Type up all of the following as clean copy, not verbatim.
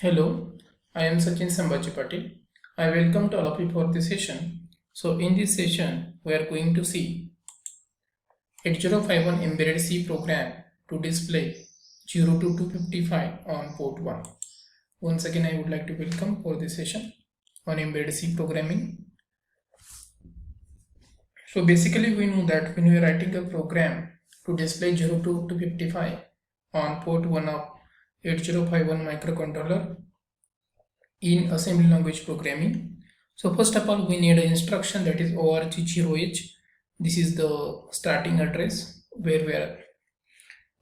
Hello, I am Sachin Sambaji Patil. I welcome to all of you for this session. So in this session, we are going to see 8051 embedded C program to display 0 to 255 on port 1. Once again, I would like to welcome for this session on embedded C programming. So basically, we know that when we are writing a program to display 0 to 255 on port 1 of 8051 microcontroller, in assembly language programming. So first of all, we need an instruction, that is org0h. This is the starting address where we are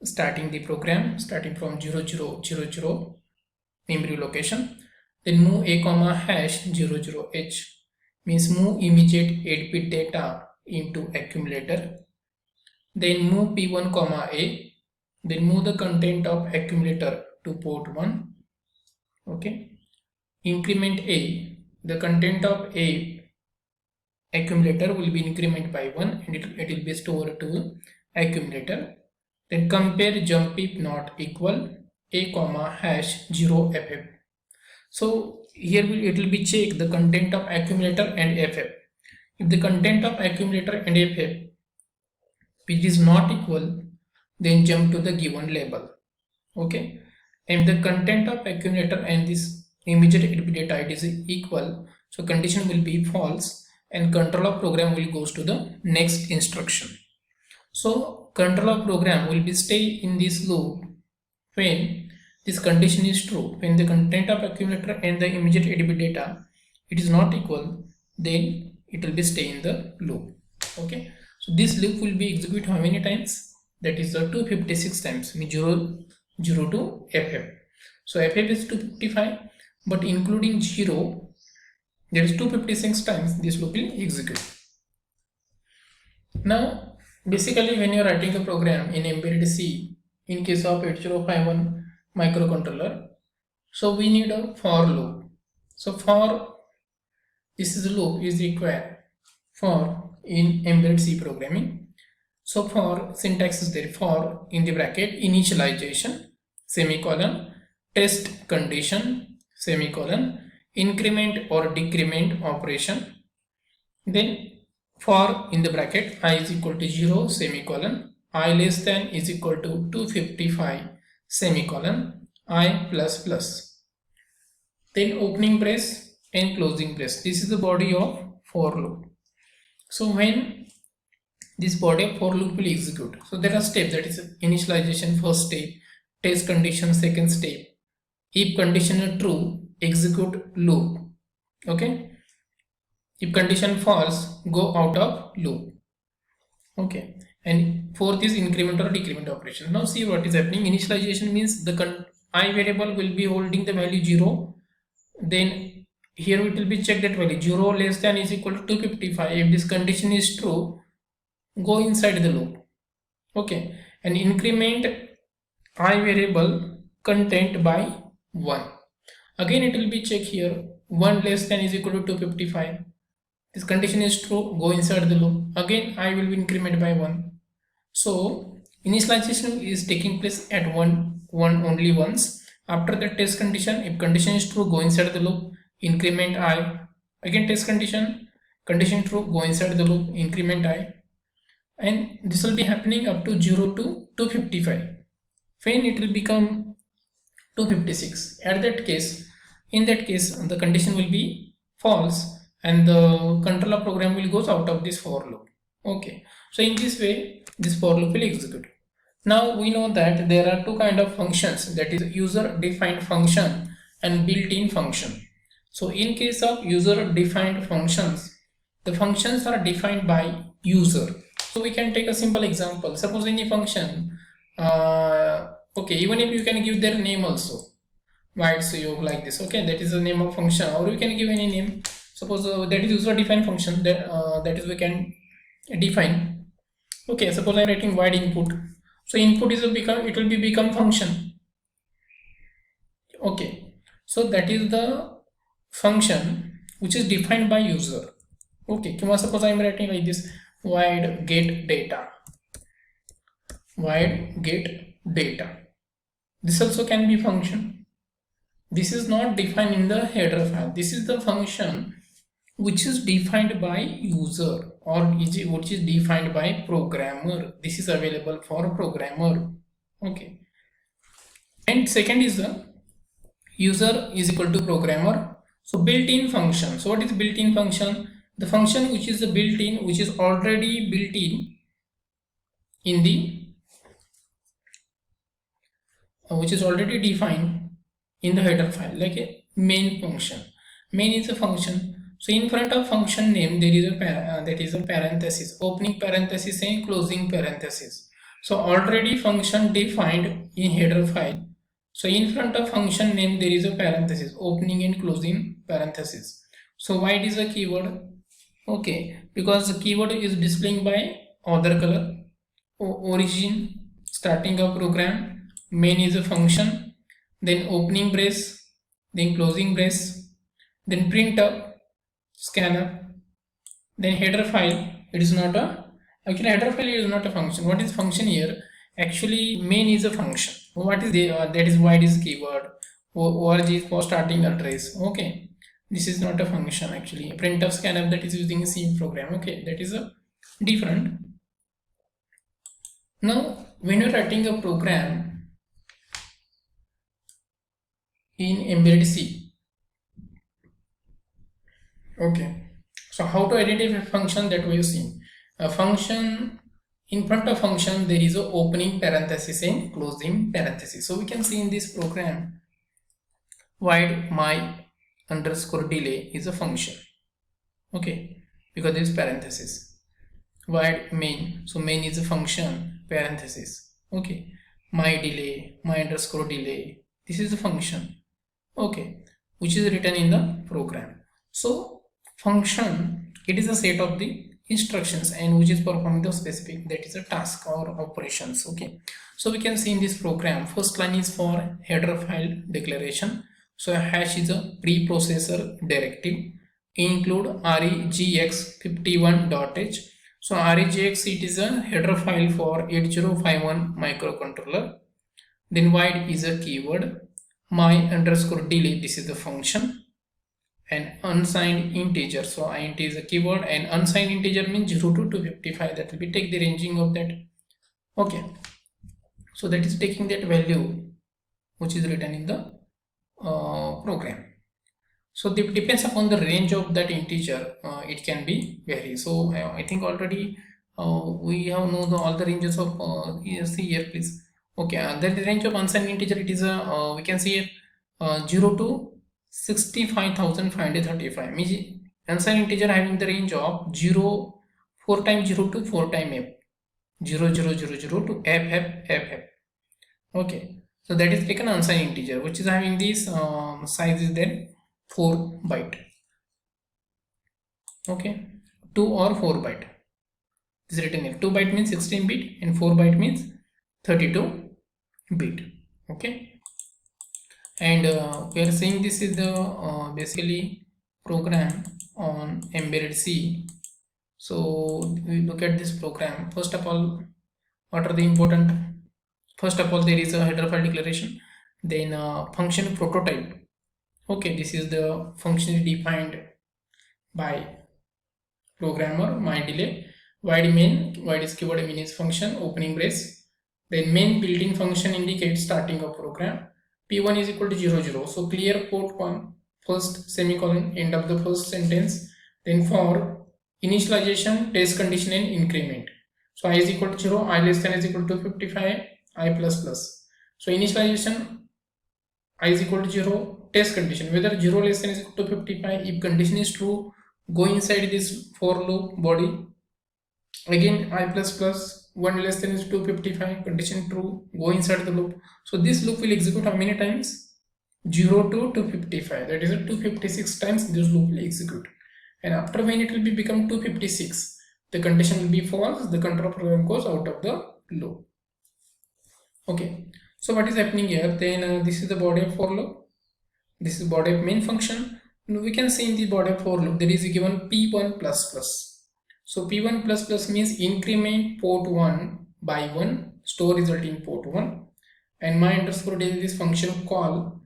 starting the program, starting from 0000 memory location. Then move a comma hash 00h means move immediate 8-bit data into accumulator. Then move p1 comma a. Then move the content of accumulator to port 1. Okay. Increment a, the content of a accumulator will be increment by 1 and it will be stored to accumulator. Then compare jump if not equal a comma hash 0ff. So here it will be check the content of accumulator and ff. If the content of accumulator and ff which is not equal, then jump to the given label. Okay, and the content of accumulator and this immediate 8-bit data it is equal, so condition will be false and controller program will goes to the next instruction. So controller program will be stay in this loop when this condition is true. When the content of accumulator and the immediate 8-bit data it is not equal, then it will be stay in the loop. Okay, so this loop will be execute how many times? That is the 256 times, means 0 to ff. So ff is 255, but including 0 there is 256 times this loop will execute. Now basically when you are writing a program in embedded C in case of 8051 microcontroller, so we need a for loop. So for this is a loop is required for in embedded C programming. So for syntax is there, for in the bracket initialization semicolon test condition semicolon increment or decrement operation, then for in the bracket I is equal to 0 semicolon I less than is equal to 255 semicolon I plus plus, then opening brace and closing brace. This is the body of for loop. So when this body of for loop will execute, so there are steps, that is initialization first step, test condition second step, if condition is true execute loop. Okay, if condition false go out of loop. Okay, and fourth is increment or decrement operation. Now see what is happening. Initialization means the I variable will be holding the value 0, then here it will be checked that value 0 less than is equal to 255. If this condition is true, go inside the loop. Okay, and increment I variable content by 1. Again it will be checked here 1 less than is equal to 255. This condition is true, go inside the loop. Again I will be increment by 1. So initialization is taking place at one only once. After the test condition, if condition is true, go inside the loop, increment I. Again test condition true, go inside the loop, increment I. And this will be happening up to 0 to 255. When it will become 256, in that case the condition will be false and the controller program will goes out of this for loop. Okay, so in this way this for loop will execute. Now we know that there are two kind of functions, that is user defined function and built-in function. So in case of user defined functions, the functions are defined by user. So we can take a simple example. Suppose any function, okay, even if you can give their name also, why so you like this, okay, that is the name of function, or you can give any name. Suppose that is user defined function, that is we can define. Okay, suppose I am writing void input, so input is it will become function. Okay, so that is the function which is defined by user. Okay, suppose I am writing like this, void get data, void get data. This also can be function. This is not defined in the header file. This is the function which is defined by user, or which is defined by programmer. This is available for programmer. Okay. And second is the user is equal to programmer. So built-in function. So what is built-in function? The function which is built-in, which is already built-in in the which is already defined in the header file, like a main function. Main is a function. So in front of function name there is a that is a parenthesis, opening parenthesis and closing parenthesis. So already function defined in header file. So in front of function name there is a parenthesis, opening and closing parenthesis. So why it is a keyword? Okay, because the keyword is displaying by other color. Origin, starting of program, main is a function, then opening brace, then closing brace, then printf, scanf, then header file. It is not a, actually header file is not a function. What is function here? Actually main is a function. What is the that is why it is keyword. Org is for starting address. Okay, this is not a function. Actually printf, scanf, that is using a C program. Okay, that is a different. Now when you're writing a program in embedded C, okay, so how to identify a function, that we have seen. A function, in front of function there is a opening parenthesis and closing parenthesis. So we can see in this program void my underscore delay is a function, okay, because there is parenthesis. Void main, so main is a function, parenthesis, okay. My delay, my underscore delay, this is a function, okay, which is written in the program. So function, it is a set of the instructions and which is performing the specific, that is a task or operations. Okay, so we can see in this program, first line is for header file declaration. So hash is a preprocessor directive, include regx51.h. so regx, it is a header file for 8051 microcontroller. Then void is a keyword, my underscore delay, this is the function, and unsigned integer, so int is a keyword, and unsigned integer means 0 to 255, that will be take the ranging of that. Okay, so that is taking that value which is written in the program. So it depends upon the range of that integer, it can be vary. So I think already we have know all the ranges of see here please. Okay, the range of unsigned integer, it is a we can see 0 to 65,535, means unsigned integer having the range of 0, 4 times 0 to 4 times f, 0 0 0 0 to f f f f. Okay, so that is taken unsigned integer which is having this size is then 4 byte. Okay, 2 or 4 byte is written here. 2 byte means 16 bit and 4 byte means 32 bit. Okay, and we are saying this is the basically program on embedded C. So we look at this program. First of all, what are the important? First of all, there is a header file declaration, then function prototype. Okay, this is the function defined by programmer, my delay, void main, void is keyword, main is function, opening brace, then main built-in function indicates starting of program. P1 is equal to 0 0, so clear port 1, first semicolon, end of the first sentence, then for initialization, test condition and increment. So I is equal to 0, I less than is equal to 55, I plus plus. So initialization, I is equal to 0, test condition, whether 0 less than is equal to 55, if condition is true, go inside this for loop body, again I plus plus, 1 less than is 255, condition true, go inside the loop. So this loop will execute how many times? 0 to 255, that is a 256 times this loop will execute, and after when it will be become 256, the condition will be false, the control program goes out of the loop. Okay, so what is happening here? Then this is the body of for loop, this is body of main function. Now we can see in the body of for loop there is a given p1 plus plus. So p1 plus plus means increment port 1 by 1, store result in port 1, and my underscore delay this function call.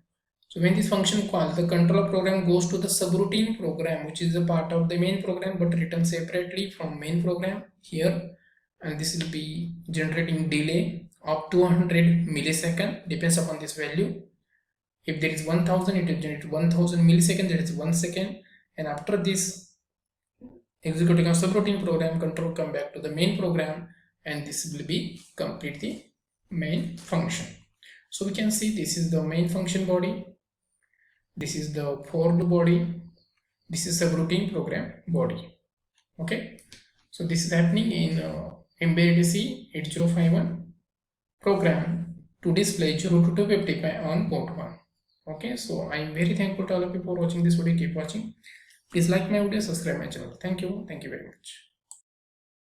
So when this function calls, the controller program goes to the subroutine program, which is a part of the main program but written separately from main program here, and this will be generating delay of 200 millisecond, depends upon this value. If there is 1000, it will generate 1000 milliseconds, that is 1 second, and after this executing a subroutine program, control come back to the main program, and this will be complete the main function. So we can see this is the main function body, this is the for loop body, this is subroutine program body. Okay, so this is happening in embedded C 8051 program to display 0 to 255 on port 1. Okay, so I am very thankful to all of you for watching this video. Keep watching. Please like my video, subscribe my channel. Thank you very much.